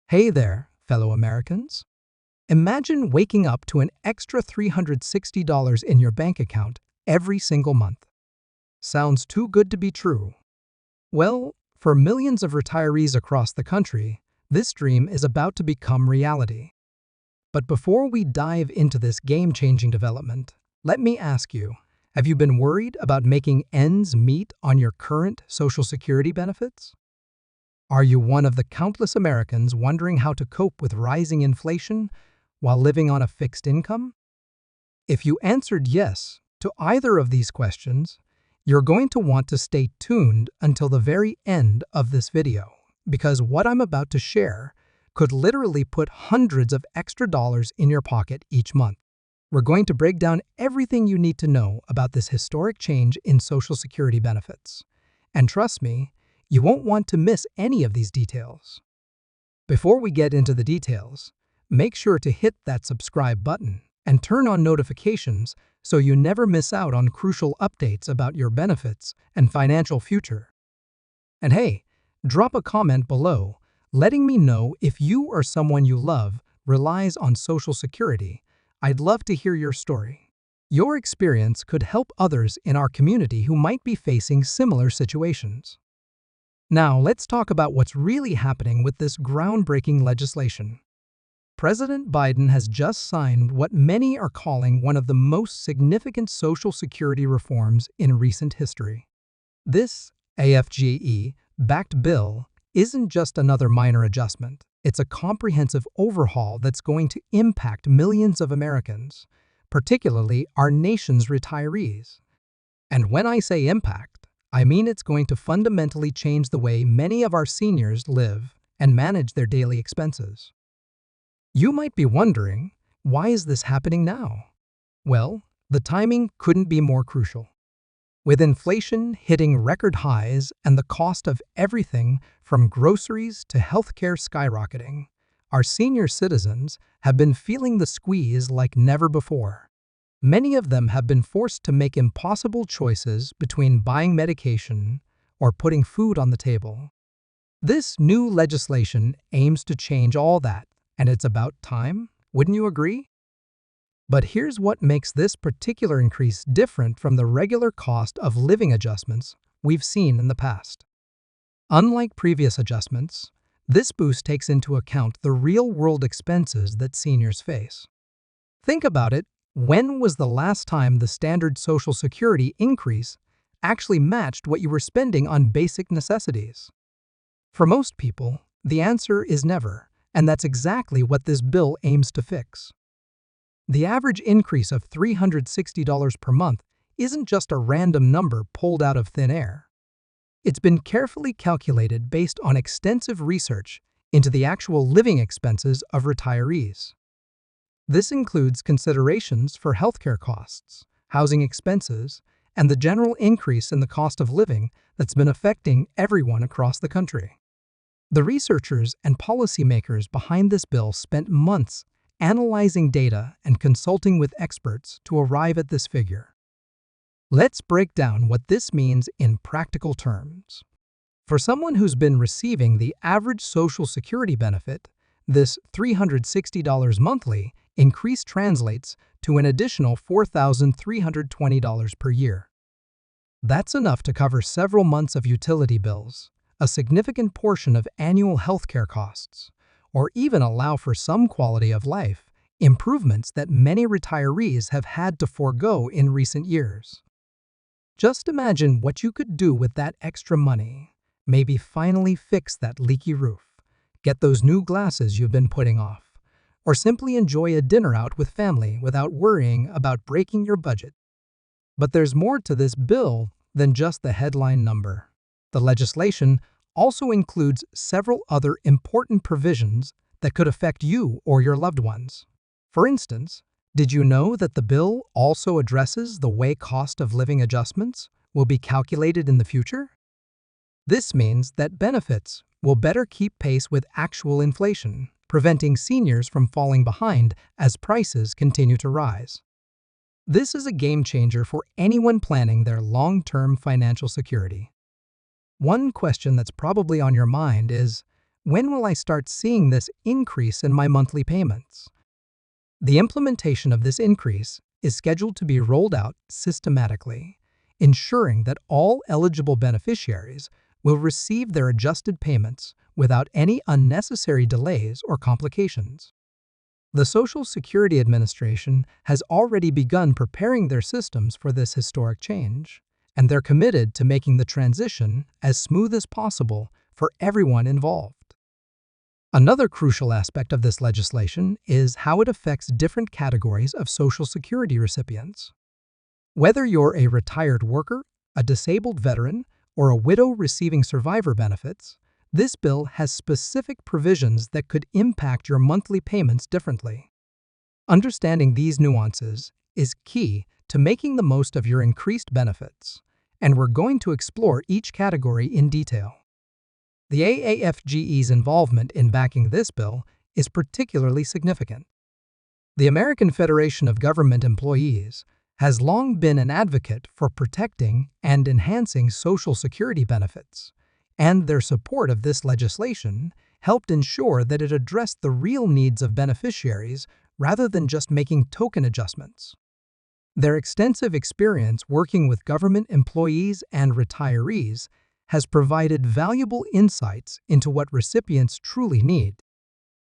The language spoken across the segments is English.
Hey there, fellow Americans. Imagine waking up to an extra $360 in your bank account every single month. Sounds too good to be true. Well, for millions of retirees across the country, this dream is about to become reality. But before we dive into this game-changing development, let me ask you, have you been worried about making ends meet on your current Social Security benefits? Are you one of the countless Americans wondering how to cope with rising inflation while living on a fixed income? If you answered yes to either of these questions, you're going to want to stay tuned until the very end of this video, because what I'm about to share could literally put hundreds of extra dollars in your pocket each month. We're going to break down everything you need to know about this historic change in Social Security benefits. And trust me, you won't want to miss any of these details. Before we get into the details, make sure to hit that subscribe button and turn on notifications so you never miss out on crucial updates about your benefits and financial future. And hey, drop a comment below letting me know if you or someone you love relies on Social Security. I'd love to hear your story. Your experience could help others in our community who might be facing similar situations. Now, let's talk about what's really happening with this groundbreaking legislation. President Biden has just signed what many are calling one of the most significant Social Security reforms in recent history. This AFGE-backed bill isn't just another minor adjustment. It's a comprehensive overhaul that's going to impact millions of Americans, particularly our nation's retirees. And when I say impact, I mean it's going to fundamentally change the way many of our seniors live and manage their daily expenses. You might be wondering, why is this happening now? Well, the timing couldn't be more crucial. With inflation hitting record highs and the cost of everything from groceries to healthcare skyrocketing, our senior citizens have been feeling the squeeze like never before. Many of them have been forced to make impossible choices between buying medication or putting food on the table. This new legislation aims to change all that, and it's about time, wouldn't you agree? But here's what makes this particular increase different from the regular cost of living adjustments we've seen in the past. Unlike previous adjustments, this boost takes into account the real-world expenses that seniors face. Think about it. When was the last time the standard Social Security increase actually matched what you were spending on basic necessities? For most people, the answer is never, and that's exactly what this bill aims to fix. The average increase of $360 per month isn't just a random number pulled out of thin air. It's been carefully calculated based on extensive research into the actual living expenses of retirees. This includes considerations for healthcare costs, housing expenses, and the general increase in the cost of living that's been affecting everyone across the country. The researchers and policymakers behind this bill spent months analyzing data and consulting with experts to arrive at this figure. Let's break down what this means in practical terms. For someone who's been receiving the average Social Security benefit, this $360 monthly increase translates to an additional $4,320 per year. That's enough to cover several months of utility bills, a significant portion of annual healthcare costs, or even allow for some quality of life improvements that many retirees have had to forego in recent years. Just imagine what you could do with that extra money. Maybe finally fix that leaky roof, get those new glasses you've been putting off, or simply enjoy a dinner out with family without worrying about breaking your budget. But there's more to this bill than just the headline number. The legislation also includes several other important provisions that could affect you or your loved ones. For instance, did you know that the bill also addresses the way cost of living adjustments will be calculated in the future? This means that benefits will better keep pace with actual inflation, preventing seniors from falling behind as prices continue to rise. This is a game changer for anyone planning their long-term financial security. One question that's probably on your mind is, When will I start seeing this increase in my monthly payments? The implementation of this increase is scheduled to be rolled out systematically, ensuring that all eligible beneficiaries will receive their adjusted payments without any unnecessary delays or complications. The Social Security Administration has already begun preparing their systems for this historic change, and they're committed to making the transition as smooth as possible for everyone involved. Another crucial aspect of this legislation is how it affects different categories of Social Security recipients. Whether you're a retired worker, a disabled veteran, or a widow receiving survivor benefits, this bill has specific provisions that could impact your monthly payments differently. Understanding these nuances is key to making the most of your increased benefits, and we're going to explore each category in detail. The AAFGE's involvement in backing this bill is particularly significant. The American Federation of Government Employees has long been an advocate for protecting and enhancing Social Security benefits, and their support of this legislation helped ensure that it addressed the real needs of beneficiaries rather than just making token adjustments. Their extensive experience working with government employees and retirees has provided valuable insights into what recipients truly need.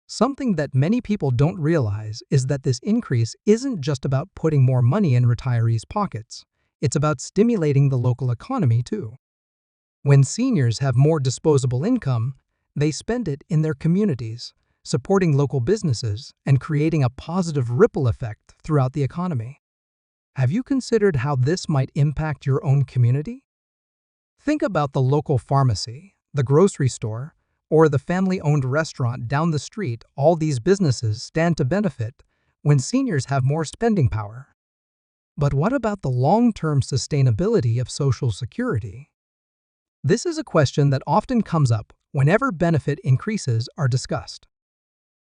Something that many people don't realize is that this increase isn't just about putting more money in retirees' pockets. It's about stimulating the local economy too. When seniors have more disposable income, they spend it in their communities, supporting local businesses and creating a positive ripple effect throughout the economy. Have you considered how this might impact your own community? Think about the local pharmacy, the grocery store, or the family-owned restaurant down the street. All these businesses stand to benefit when seniors have more spending power. But what about the long-term sustainability of Social Security? This is a question that often comes up whenever benefit increases are discussed.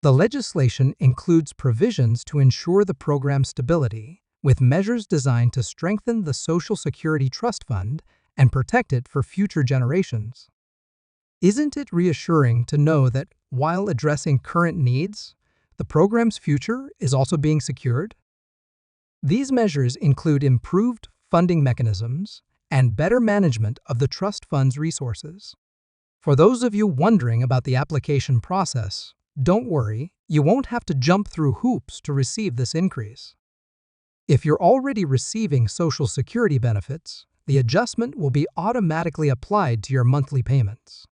The legislation includes provisions to ensure the program's stability, with measures designed to strengthen the Social Security Trust Fund and protect it for future generations. Isn't it reassuring to know that while addressing current needs, the program's future is also being secured? These measures include improved funding mechanisms and better management of the trust fund's resources. For those of you wondering about the application process, don't worry, you won't have to jump through hoops to receive this increase. If you're already receiving Social Security benefits, the adjustment will be automatically applied to your monthly payments.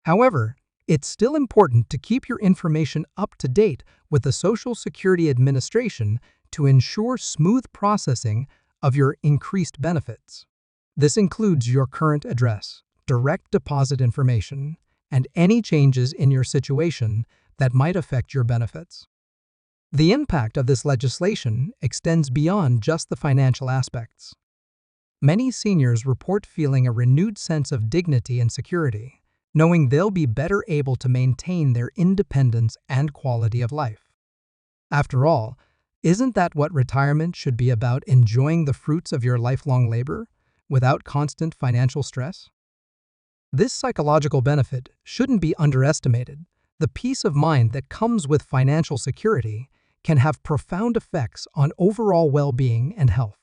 However, it's still important to keep your information up to date with the Social Security Administration to ensure smooth processing of your increased benefits. This includes your current address, direct deposit information, and any changes in your situation that might affect your benefits. The impact of this legislation extends beyond just the financial aspects. Many seniors report feeling a renewed sense of dignity and security, knowing they'll be better able to maintain their independence and quality of life. After all, isn't that what retirement should be about, enjoying the fruits of your lifelong labor without constant financial stress? This psychological benefit shouldn't be underestimated. The peace of mind that comes with financial security can have profound effects on overall well-being and health.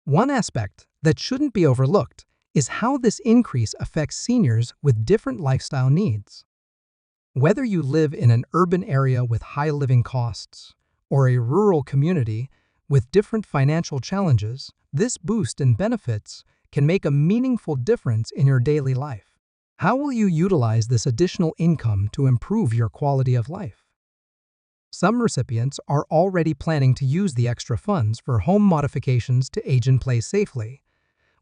One aspect that shouldn't be overlooked is how this increase affects seniors with different lifestyle needs. Whether you live in an urban area with high living costs or a rural community with different financial challenges, this boost in benefits can make a meaningful difference in your daily life. How will you utilize this additional income to improve your quality of life? Some recipients are already planning to use the extra funds for home modifications to age in place safely,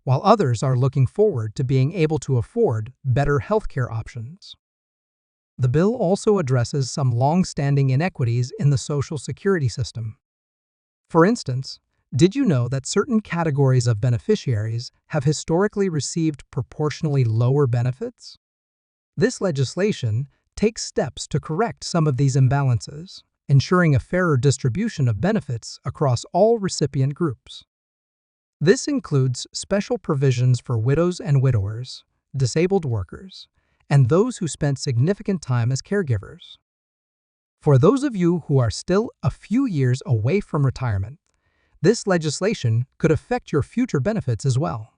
while others are looking forward to being able to afford better healthcare options. The bill also addresses some long-standing inequities in the Social Security system. For instance, did you know that certain categories of beneficiaries have historically received proportionally lower benefits? This legislation takes steps to correct some of these imbalances, ensuring a fairer distribution of benefits across all recipient groups. This includes special provisions for widows and widowers, disabled workers, and those who spent significant time as caregivers. For those of you who are still a few years away from retirement, this legislation could affect your future benefits as well.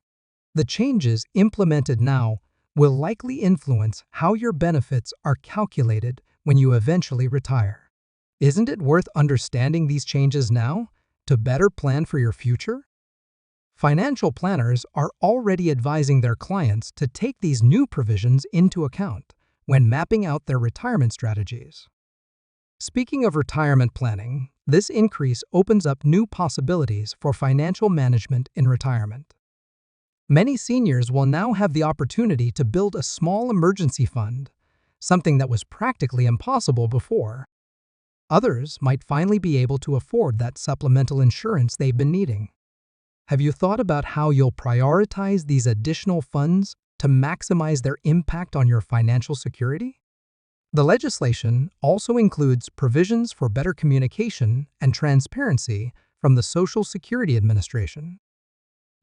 The changes implemented now will likely influence how your benefits are calculated when you eventually retire. Isn't it worth understanding these changes now to better plan for your future? Financial planners are already advising their clients to take these new provisions into account when mapping out their retirement strategies. Speaking of retirement planning, this increase opens up new possibilities for financial management in retirement. Many seniors will now have the opportunity to build a small emergency fund, something that was practically impossible before. Others might finally be able to afford that supplemental insurance they've been needing. Have you thought about how you'll prioritize these additional funds to maximize their impact on your financial security? The legislation also includes provisions for better communication and transparency from the Social Security Administration.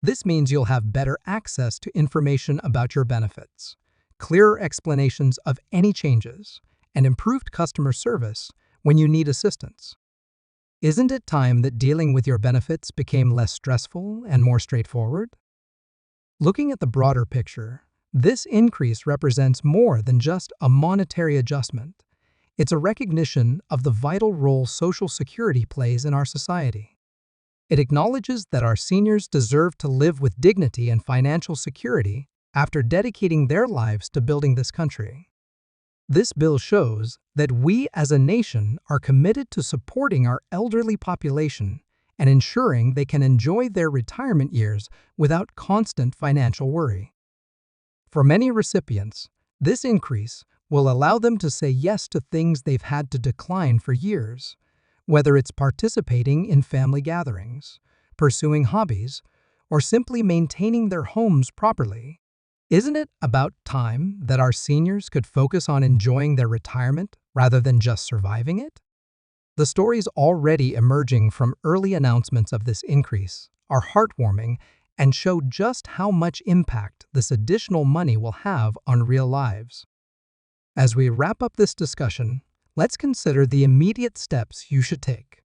This means you'll have better access to information about your benefits, clearer explanations of any changes, and improved customer service when you need assistance. Isn't it time that dealing with your benefits became less stressful and more straightforward? Looking at the broader picture, this increase represents more than just a monetary adjustment. It's a recognition of the vital role Social Security plays in our society. It acknowledges that our seniors deserve to live with dignity and financial security after dedicating their lives to building this country. This bill shows that we as a nation are committed to supporting our elderly population and ensuring they can enjoy their retirement years without constant financial worry. For many recipients, this increase will allow them to say yes to things they've had to decline for years, whether it's participating in family gatherings, pursuing hobbies, or simply maintaining their homes properly. Isn't it about time that our seniors could focus on enjoying their retirement rather than just surviving it? The stories already emerging from early announcements of this increase are heartwarming and show just how much impact this additional money will have on real lives. As we wrap up this discussion, let's consider the immediate steps you should take.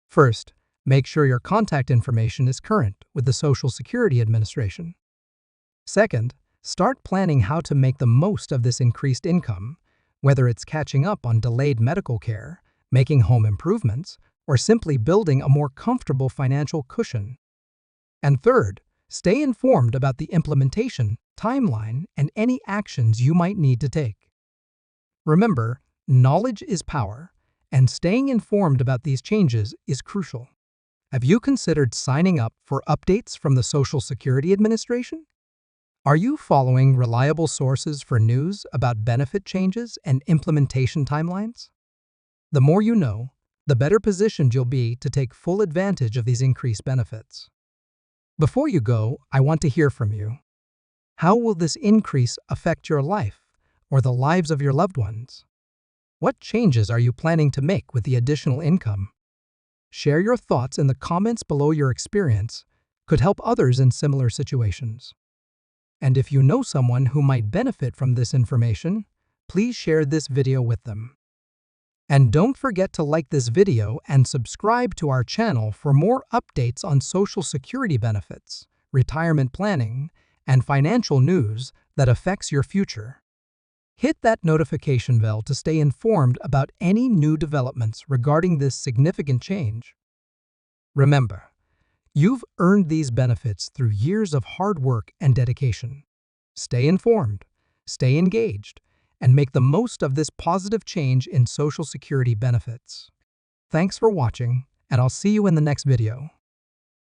First, make sure your contact information is current with the Social Security Administration. Second, start planning how to make the most of this increased income, whether it's catching up on delayed medical care, making home improvements, or simply building a more comfortable financial cushion. And third, stay informed about the implementation, timeline, and any actions you might need to take. Remember, knowledge is power, and staying informed about these changes is crucial. Have you considered signing up for updates from the Social Security Administration? Are you following reliable sources for news about benefit changes and implementation timelines? The more you know, the better positioned you'll be to take full advantage of these increased benefits. Before you go, I want to hear from you. How will this increase affect your life or the lives of your loved ones? What changes are you planning to make with the additional income? Share your thoughts in the comments below. Your experience could help others in similar situations. And if you know someone who might benefit from this information, please share this video with them. And don't forget to like this video and subscribe to our channel for more updates on Social Security benefits, retirement planning, and financial news that affects your future. Hit that notification bell to stay informed about any new developments regarding this significant change. Remember, you've earned these benefits through years of hard work and dedication. Stay informed, stay engaged, and make the most of this positive change in Social Security benefits. Thanks for watching, and I'll see you in the next video.